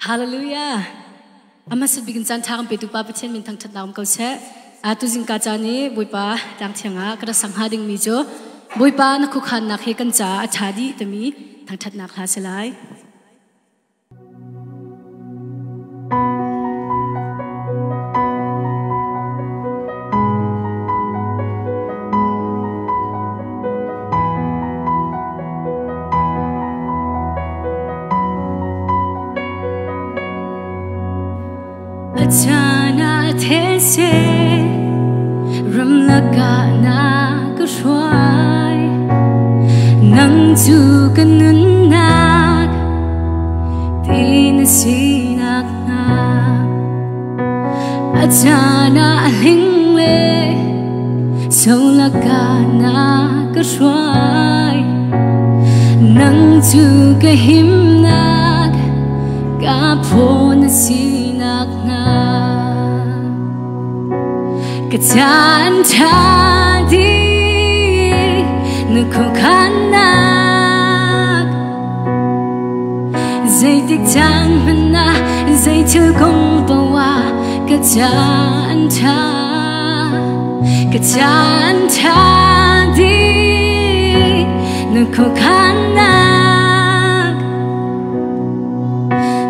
Hallelujah. Amasud bigin san thang pe tu pa pathen min thang that naum ko se tu Zing ka chani boipa tang thenga kada sangha ding mi jo boipa na khu khan nak he kan cha athadi tami thang that nak ha selai Achana these ramlaga na kashwai nang chu kanun nak tin sinak na Achana lingle solaga na kashwai nang chu kahim nak ka phon sinak na Kachan thadi nukho khanak Zay tik chan mana zay chil kong bawa Kachan thadi nukho khanak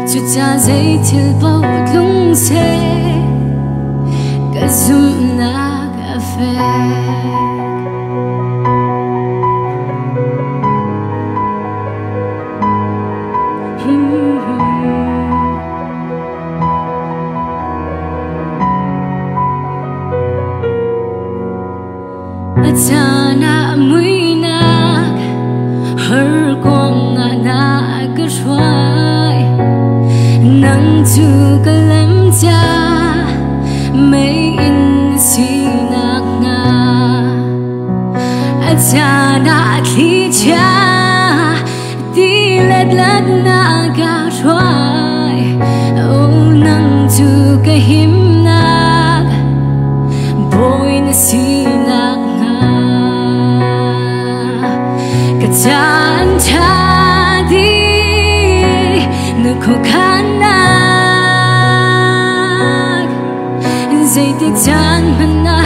Chucha zay chil baw lung se Kazum na kafe Achana muinak har kong na kashwai nang chu kalam cha May in sinak na Achana klicha Di ledlad na gashwai Oh nang tu kahim nak Boy na sinak na Kachan thadi Nukho khanak Zay tik chan mana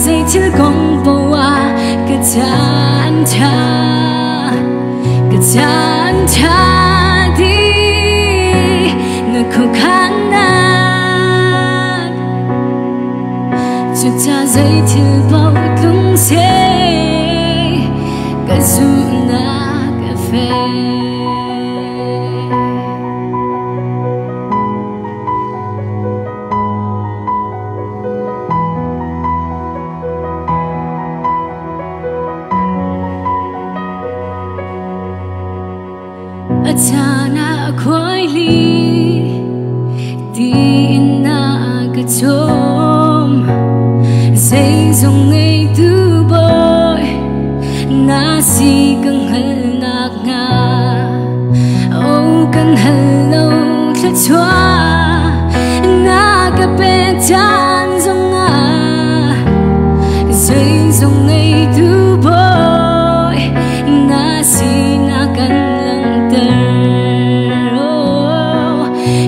zay chil kong bawa Kachan thadi nukho khanak Chucha zay chil baw lung se Kazum na kafe Achana khoi li Di na kachom Zay zong ngay tu boy Na si kang hal nak nga Oh kang hal lâu la chua Na ka pe chan zong nga Zay zong ngay tu boy Na si na kan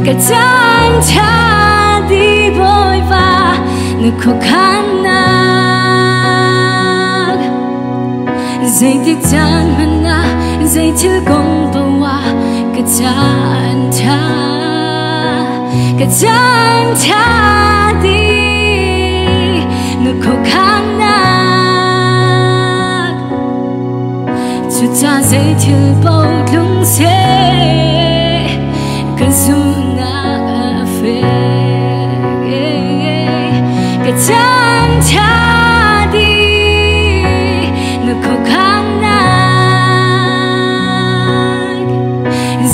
Kachan thadi boy va nukho khanak Zay tik chan mana zay chil kong bawa Kachan thadi nukho khanak Chucha zay chil baw lung se Kazum na kafe Kachan thadi nukho khanak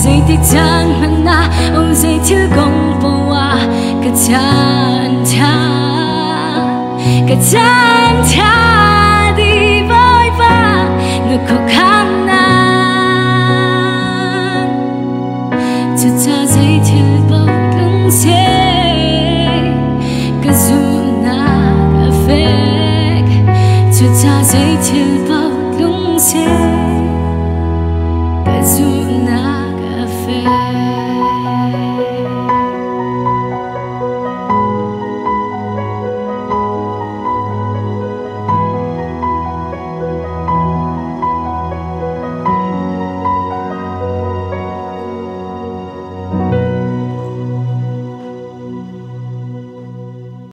Zay tik chan mana oh zay chil kong bawa Kachan thadi boy va nukho khanak Chucha zay chil baw lung se Kazum na kafe Chucha zay chil baw